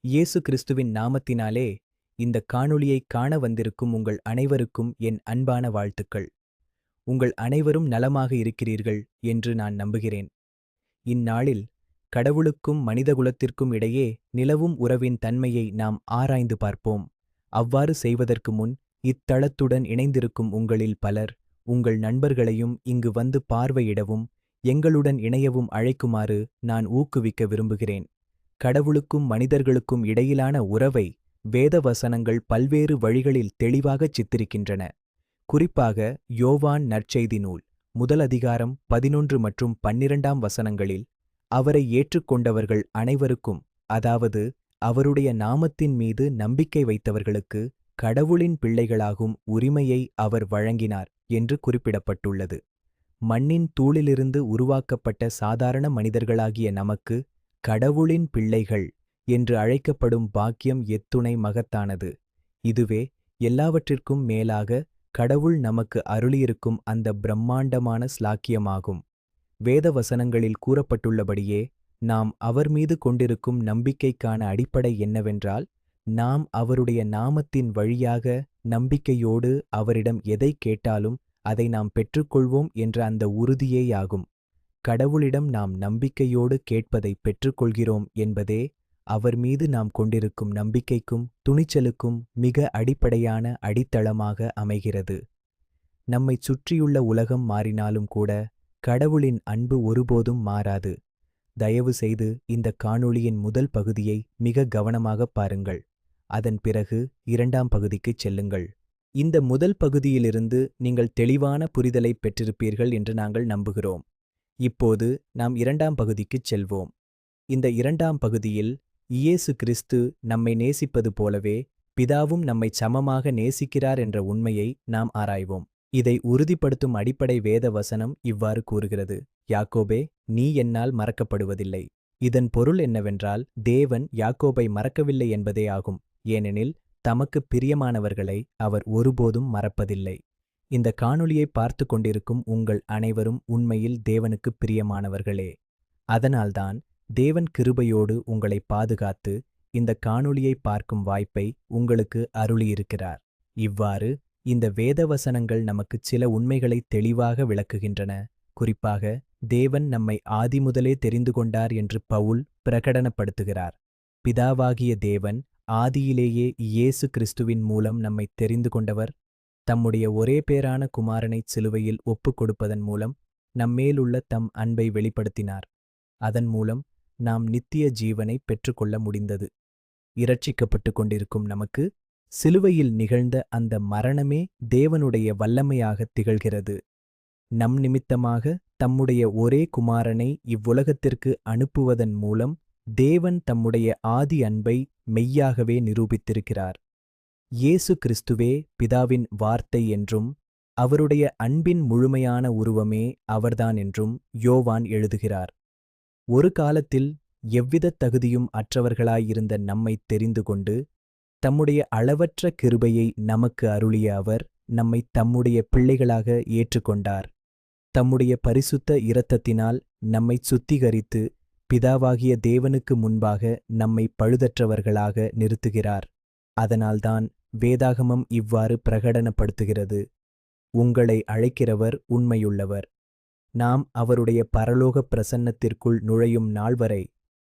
இயேசு கிறிஸ்துவின் நாமத்தினாலே இந்த காணொளியை காண வந்திருக்கும் உங்கள் அனைவருக்கும் என் அன்பான வாழ்த்துக்கள். உங்கள் அனைவரும் நலமாக இருக்கிறீர்கள் என்று நான் நம்புகிறேன். இந்நாளில் கடவுளுக்கும் மனிதகுலத்திற்கும் இடையே நிலவும் உறவின் தன்மையை நாம் ஆராய்ந்து பார்ப்போம். அவ்வாறு செய்வதற்கு முன் இத்தளத்துடன் இணைந்திருக்கும் உங்களில் பலர் உங்கள் நண்பர்களையும் இங்கு வந்து பார்வையிடவும் எங்களுடன் இணையவும் அழைக்குமாறு நான் ஊக்குவிக்க விரும்புகிறேன். கடவுளுக்கும் மனிதர்களுக்கும் இடையிலான உறவை வேத வசனங்கள் பல்வேறு வழிகளில் தெளிவாகச் சித்தரிக்கின்றன. குறிப்பாக யோவான் நற்செய்தி நூல் முதல் அதிகாரம் 11 மற்றும் 12ஆம் வசனங்களில் அவரை ஏற்றுக்கொண்டவர்கள் அனைவருக்கும், அதாவது அவருடைய நாமத்தின் மீது நம்பிக்கை வைத்தவர்களுக்கு கடவுளின் பிள்ளைகளாகும் உரிமையை அவர் வழங்கினார் என்று குறிப்பிடப்பட்டுள்ளது. மண்ணின் தூளிலிருந்து உருவாக்கப்பட்ட சாதாரண மனிதர்களாகிய நமக்கு கடவுளின் பிள்ளைகள் என்று அழைக்கப்படும் பாக்கியம் எத்துணை மகத்தானது! இதுவே எல்லாவற்றிற்கும் மேலாக கடவுள் நமக்கு அருளியிருக்கும் அந்த பிரம்மாண்டமான ஸ்லாக்கியமாகும். வேத வசனங்களில் கூறப்பட்டுள்ளபடியே நாம் அவர் மீது கொண்டிருக்கும் நம்பிக்கைக்கான அடிப்படை என்னவென்றால், நாம் அவருடைய நாமத்தின் வழியாக நம்பிக்கையோடு அவரிடம் எதை கேட்டாலும் அதை நாம் பெற்றுக்கொள்வோம் என்ற அந்த உறுதியேயாகும். கடவுளிடம் நாம் நம்பிக்கையோடு கேட்பதை பெற்றுக்கொள்கிறோம் என்பதே அவர் மீது நாம் கொண்டிருக்கும் நம்பிக்கைக்கும் துணிச்சலுக்கும் மிக அடிப்படையான அடித்தளமாக அமைகிறது. நம்மைச் சுற்றியுள்ள உலகம் மாறினாலும் கூட கடவுளின் அன்பு ஒருபோதும் மாறாது. தயவு செய்து இந்த காணொளியின் முதல் பகுதியை மிக கவனமாக பாருங்கள். அதன் பிறகு 2ஆம் பகுதிக்குச் செல்லுங்கள். இந்த முதல் பகுதியிலிருந்து நீங்கள் தெளிவான புரிதலை பெற்றிருப்பீர்கள் என்று நாங்கள் நம்புகிறோம். இப்போது நாம் 2ஆம் பகுதிக்குச் செல்வோம். இந்த 2ஆம் பகுதியில் இயேசு கிறிஸ்து நம்மை நேசிப்பது போலவே பிதாவும் நம்மைச் சமமாக நேசிக்கிறார் என்ற உண்மையை நாம் ஆராய்வோம். இதை உறுதிப்படுத்தும் அடிப்படை வேத வசனம் இவ்வாறு கூறுகிறது: யாக்கோபே, நீ என்னால் மறக்கப்படுவதில்லை. இதன் பொருள் என்னவென்றால், தேவன் யாக்கோபை மறக்கவில்லை என்பதே ஆகும். ஏனெனில் தமக்குப் பிரியமானவர்களை அவர் ஒருபோதும் மறப்பதில்லை. இந்த காணொளியை பார்த்து கொண்டிருக்கும் உங்கள் அனைவரும் உண்மையில் தேவனுக்குப் பிரியமானவர்களே. அதனால்தான் தேவன் கிருபையோடு உங்களை பாதுகாத்து இந்த காணொளியை பார்க்கும் வாய்ப்பை உங்களுக்கு அருளியிருக்கிறார். இவ்வாறு இந்த வேதவசனங்கள் நமக்குச் சில உண்மைகளை தெளிவாக விளக்குகின்றன. குறிப்பாக தேவன் நம்மை ஆதிமுதலே தெரிந்து கொண்டார் என்று பவுல் பிரகடனப்படுத்துகிறார். பிதாவாகிய தேவன் ஆதியிலேயே இயேசு கிறிஸ்துவின் மூலம் நம்மை தெரிந்து கொண்டவர். தம்முடைய ஒரே பேரான குமாரனைச் சிலுவையில் ஒப்புக் கொடுப்பதன் மூலம் நம்மேலுள்ள தம் அன்பை வெளிப்படுத்தினார். அதன் மூலம் நாம் நித்திய ஜீவனை பெற்றுக்கொள்ள முடிந்தது. இரட்சிக்கப்பட்டு கொண்டிருக்கும் நமக்கு சிலுவையில் நிகழ்ந்த அந்த மரணமே தேவனுடைய வல்லமையாக திகழ்கிறது. நம் நிமித்தமாக தம்முடைய ஒரே குமாரனை இவ்வுலகத்திற்கு அனுப்புவதன் மூலம் தேவன் தம்முடைய ஆதி அன்பை மெய்யாகவே நிரூபித்திருக்கிறார். இயேசு கிறிஸ்துவே பிதாவின் வார்த்தை என்றும் அவருடைய அன்பின் முழுமையான உருவமே அவர்தான் என்றும் யோவான் எழுதுகிறார். ஒரு காலத்தில் எவ்விதத் தகுதியும் அற்றவர்களாயிருந்த நம்மைத் தெரிந்து கொண்டு தம்முடைய அளவற்ற கிருபையை நமக்கு அருளிய அவர் நம்மை தம்முடைய பிள்ளைகளாக ஏற்றுக்கொண்டார். தம்முடைய பரிசுத்த இரத்தத்தினால் நம்மைச் சுத்திகரித்து பிதாவாகிய தேவனுக்கு முன்பாக நம்மை பழுதற்றவர்களாக நிறுத்துகிறார். அதனால்தான் வேதாகமம் இவ்வாறு பிரகடனப்படுத்துகிறது: உங்களை அழைக்கிறவர் உண்மையுள்ளவர். நாம் அவருடைய பரலோக பிரசன்னத்திற்குள் நுழையும் நாள் வரை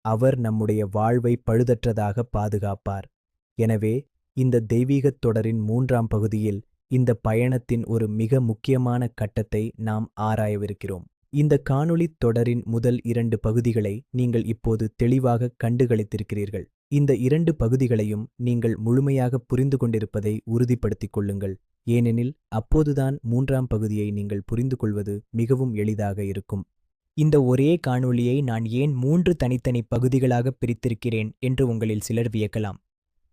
அவர் நம்முடைய வாழ்வை பழுதற்றதாக பாதுகாப்பார். எனவே இந்த தெய்வீகத் தொடரின் 3ஆம் பகுதியில் இந்த பயணத்தின் ஒரு மிக முக்கியமான கட்டத்தை நாம் ஆராயவிருக்கிறோம். இந்த காணொளித் தொடரின் முதல் 2 பகுதிகளை நீங்கள் இப்போது தெளிவாக கண்டுகளித்திருக்கிறீர்கள். இந்த 2 பகுதிகளையும் நீங்கள் முழுமையாக புரிந்து கொண்டிருப்பதை உறுதிப்படுத்திக் கொள்ளுங்கள். ஏனெனில் அப்போதுதான் 3ஆம் பகுதியை நீங்கள் புரிந்து கொள்வது மிகவும் எளிதாக இருக்கும். இந்த ஒரே காணொளியை நான் ஏன் 3 தனித்தனி பகுதிகளாக பிரித்திருக்கிறேன் என்று உங்களில் சிலர் வியக்கலாம்.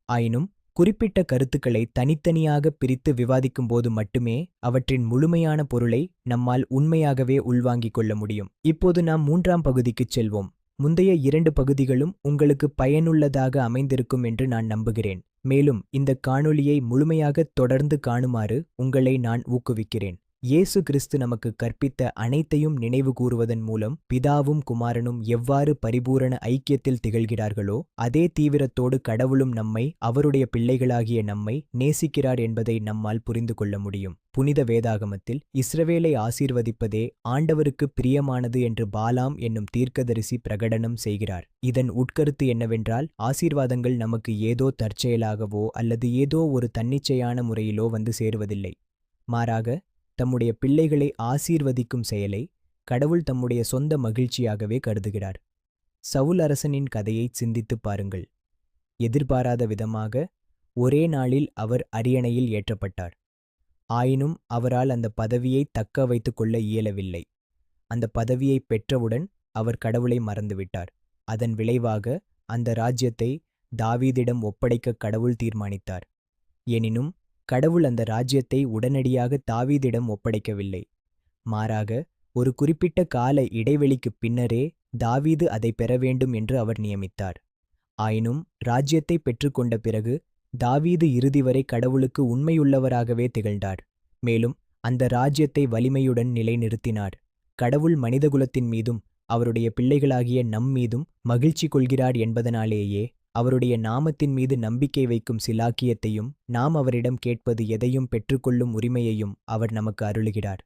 ஆயினும் குறிப்பிட்ட கருத்துக்களை தனித்தனியாக பிரித்து விவாதிக்கும் போது மட்டுமே அவற்றின் முழுமையான பொருளை நம்மால் உண்மையாகவே உள்வாங்கிக் கொள்ள முடியும். இப்போது நாம் 3ஆம் பகுதிக்குச் செல்வோம். முந்தைய 2 பகுதிகளும் உங்களுக்கு பயனுள்ளதாக அமைந்திருக்கும் என்று நான் நம்புகிறேன். மேலும் இந்த காணொளியை முழுமையாக தொடர்ந்து காணுமாறு உங்களை நான் ஊக்குவிக்கிறேன். இயேசு கிறிஸ்து நமக்கு கற்பித்த அனைத்தையும் நினைவு கூறுவதன் மூலம் பிதாவும் குமாரனும் எவ்வாறு பரிபூரண ஐக்கியத்தில் திகழ்கிறார்களோ அதே தீவிரத்தோடு கடவுளும் நம்மை, அவருடைய பிள்ளைகளாகிய நம்மை நேசிக்கிறார் என்பதை நம்மால் புரிந்து கொள்ள முடியும். புனித வேதாகமத்தில் இஸ்ரவேலை ஆசீர்வதிப்பதே ஆண்டவருக்கு பிரியமானது என்று பாலாம் என்னும் தீர்க்கதரிசி பிரகடனம் செய்கிறார். இதன் உட்கருத்து என்னவென்றால், ஆசீர்வாதங்கள் நமக்கு ஏதோ தற்செயலாகவோ அல்லது ஏதோ ஒரு தன்னிச்சையான முறையிலோ வந்து சேருவதில்லை. மாறாக தம்முடைய பிள்ளைகளை ஆசீர்வதிக்கும் செயலை கடவுள் தம்முடைய சொந்த மகிழ்ச்சியாகவே கருதுகிறார். சவுல் அரசனின் கதையை சிந்தித்துப் பாருங்கள். எதிர்பாராத விதமாக ஒரே நாளில் அவர் அரியணையில் ஏற்றப்பட்டார். ஆயினும் அவரால் அந்த பதவியை தக்க வைத்துக் கொள்ள இயலவில்லை. அந்த பதவியை பெற்றவுடன் அவர் கடவுளை மறந்துவிட்டார். அதன் விளைவாக அந்த ராஜ்யத்தை தாவீதிடம் ஒப்படைக்க கடவுள் தீர்மானித்தார். எனினும் கடவுள் அந்த ராஜ்யத்தை உடனடியாக தாவீதிடம் ஒப்படைக்கவில்லை. மாறாக ஒரு குறிப்பிட்ட கால இடைவெளிக்குப் பின்னரே தாவீது அதை பெற வேண்டும் என்று அவர் நியமித்தார். ஆயினும் ராஜ்யத்தை பெற்றுக்கொண்ட பிறகு தாவீது இறுதி வரை கடவுளுக்கு உண்மையுள்ளவராகவே திகழ்ந்தார். மேலும் அந்த ராஜ்யத்தை வலிமையுடன் நிலைநிறுத்தினார். கடவுள் மனிதகுலத்தின் மீதும் அவருடைய பிள்ளைகளாகிய நம் மீதும் மகிழ்ச்சி கொள்கிறார் என்பதனாலேயே அவருடைய நாமத்தின் மீது நம்பிக்கை வைக்கும் சிலாக்கியத்தையும் நாம் அவரிடம் கேட்பது எதையும் பெற்றுக்கொள்ளும் உரிமையையும் அவர் நமக்கு அருளுகிறார்.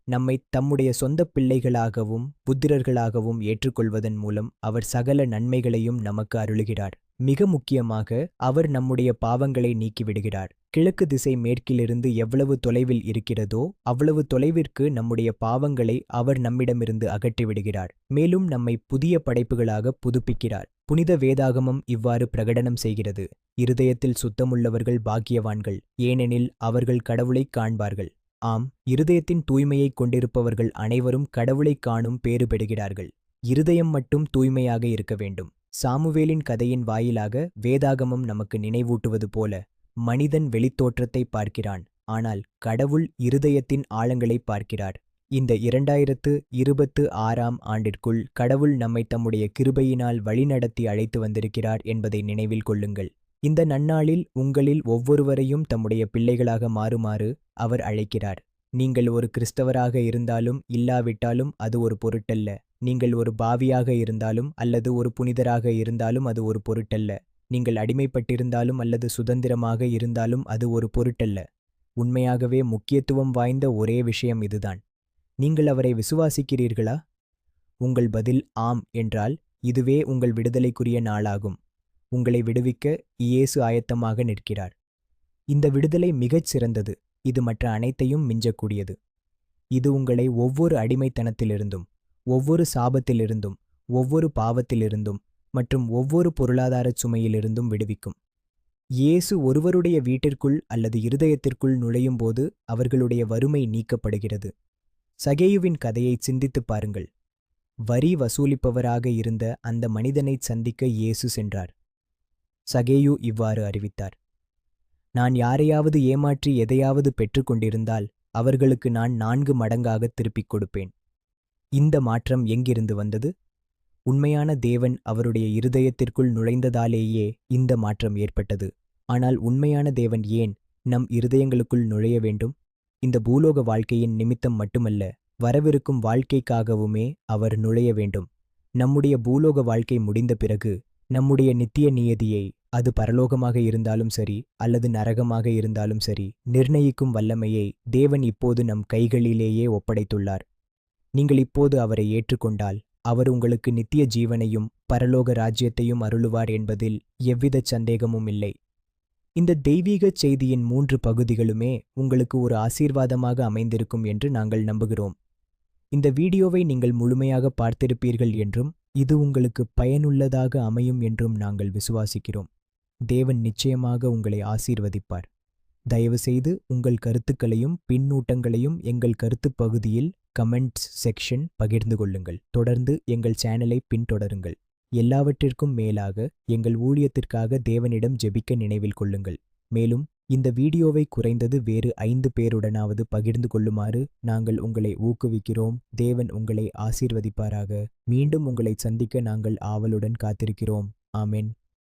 நம்மை தம்முடைய சொந்த பிள்ளைகளாகவும் புத்திரர்களாகவும் ஏற்றுக்கொள்வதன் மூலம் அவர் சகல நன்மைகளையும் நமக்கு அருளுகிறார். மிக முக்கியமாக அவர் நம்முடைய பாவங்களை நீக்கிவிடுகிறார். கிழக்கு திசை மேற்கிலிருந்து எவ்வளவு தொலைவில் இருக்கிறதோ அவ்வளவு தொலைவிற்கு நம்முடைய பாவங்களை அவர் நம்மிடமிருந்து அகற்றிவிடுகிறார். மேலும் நம்மை புதிய படைப்புகளாக புதுப்பிக்கிறார். புனித வேதாகமம் இவ்வாறு பிரகடனம் செய்கிறது: இருதயத்தில் சுத்தமுள்ளவர்கள் பாக்கியவான்கள், ஏனெனில் அவர்கள் கடவுளைக் காண்பார்கள். ஆம், இருதயத்தின் தூய்மையைக் கொண்டிருப்பவர்கள் அனைவரும் கடவுளைக் காணும் பேறு பெறுகிறார்கள். இருதயம் மட்டும் தூய்மையாக இருக்க வேண்டும். சாமுவேலின் கதையின் வாயிலாக வேதாகமம் நமக்கு நினைவூட்டுவது போல, மனிதன் வெளித்தோற்றத்தை பார்க்கிறான், ஆனால் கடவுள் இருதயத்தின் ஆழங்களை பார்க்கிறார். இந்த 2026ஆம் ஆண்டிற்குள் கடவுள் நம்மை தம்முடைய கிருபையினால் வழிநடத்தி அழைத்து வந்திருக்கிறார் என்பதை நினைவில் கொள்ளுங்கள். இந்த நன்னாளில் உங்களில் ஒவ்வொருவரையும் தம்முடைய பிள்ளைகளாக மாறுமாறு அவர் அழைக்கிறார். நீங்கள் ஒரு கிறிஸ்தவராக இருந்தாலும் இல்லாவிட்டாலும் அது ஒரு பொருட்டல்ல. நீங்கள் ஒரு பாவியாக இருந்தாலும் அல்லது ஒரு புனிதராக இருந்தாலும் அது ஒரு பொருட்டல்ல. நீங்கள் அடிமைப்பட்டிருந்தாலும் அல்லது சுதந்திரமாக இருந்தாலும் அது ஒரு பொருட்டல்ல. உண்மையாகவே முக்கியத்துவம் வாய்ந்த ஒரே விஷயம் இதுதான்: நீங்கள் அவரை விசுவாசிக்கிறீர்களா? உங்கள் பதில் ஆம் என்றால் இதுவே உங்கள் விடுதலைக்குரிய நாளாகும். உங்களை விடுவிக்க இயேசு ஆயத்தமாக நிற்கிறார். இந்த விடுதலை மிகச் சிறந்தது. இது மற்ற அனைத்தையும் மிஞ்சக்கூடியது. இது உங்களை ஒவ்வொரு அடிமைத்தனத்திலிருந்தும், ஒவ்வொரு சாபத்திலிருந்தும், ஒவ்வொரு பாவத்திலிருந்தும் மற்றும் ஒவ்வொரு பொருளாதாரச் சுமையிலிருந்தும் விடுவிக்கும். இயேசு ஒருவருடைய வீட்டிற்குள் அல்லது இருதயத்திற்குள் நுழையும்போது அவர்களுடைய வறுமை நீக்கப்படுகிறது. சகேயுவின் கதையை சிந்தித்துப் பாருங்கள். வரி வசூலிப்பவராக இருந்த அந்த மனிதனை சந்திக்க இயேசு சென்றார். சகேயு இவ்வாறு அறிவித்தார்: நான் யாரையாவது ஏமாற்றி எதையாவது பெற்றுக்கொண்டிருந்தால் அவர்களுக்கு நான் 4 மடங்காக திருப்பிக் கொடுப்பேன். இந்த மாற்றம் எங்கிருந்து வந்தது? உண்மையான தேவன் அவருடைய இருதயத்திற்குள் நுழைந்ததாலேயே இந்த மாற்றம் ஏற்பட்டது. ஆனால் உண்மையான தேவன் ஏன் நம் இருதயங்களுக்குள் நுழைய வேண்டும்? இந்த பூலோக வாழ்க்கையின் நிமித்தம் மட்டுமல்ல, வரவிருக்கும் வாழ்க்கைக்காகவுமே அவர் நுழைய வேண்டும். நம்முடைய பூலோக வாழ்க்கை முடிந்த பிறகு நம்முடைய நித்திய நியதியை, அது பரலோகமாக இருந்தாலும் சரி அல்லது நரகமாக இருந்தாலும் சரி, நிர்ணயிக்கும் வல்லமையை தேவன் இப்போது நம் கைகளிலேயே ஒப்படைத்துள்ளார். நீங்கள் இப்போது அவரை ஏற்றுக்கொண்டால் அவர் உங்களுக்கு நித்திய ஜீவனையும் பரலோக ராஜ்யத்தையும் அருளுவார் என்பதில் எவ்வித சந்தேகமும் இல்லை. இந்த தெய்வீகச் செய்தியின் 3 பகுதிகளுமே உங்களுக்கு ஒரு ஆசீர்வாதமாக அமைந்திருக்கும் என்று நாங்கள் நம்புகிறோம். இந்த வீடியோவை நீங்கள் முழுமையாக பார்த்திருப்பீர்கள் என்றும் இது உங்களுக்கு பயனுள்ளதாக அமையும் என்றும் நாங்கள் விசுவாசிக்கிறோம். தேவன் நிச்சயமாக உங்களை ஆசீர்வதிப்பார். தயவுசெய்து உங்கள் கருத்துக்களையும் பின்னூட்டங்களையும் எங்கள் கருத்துப் பகுதியில் கமெண்ட்ஸ் செக்ஷன் பகிர்ந்து கொள்ளுங்கள். தொடர்ந்து எங்கள் சேனலை பின்தொடருங்கள். எல்லாவற்றிற்கும் மேலாக எங்கள் ஊழியத்திற்காக தேவனிடம் ஜெபிக்க நினைவில் கொள்ளுங்கள். மேலும் இந்த வீடியோவை குறைந்தது வேறு 5 பேருடனாவது பகிர்ந்து கொள்ளுமாறு நாங்கள் உங்களை ஊக்குவிக்கிறோம். தேவன் உங்களை ஆசீர்வதிப்பாராக. மீண்டும் உங்களை சந்திக்க நாங்கள் ஆவலுடன் காத்திருக்கிறோம். ஆமென்.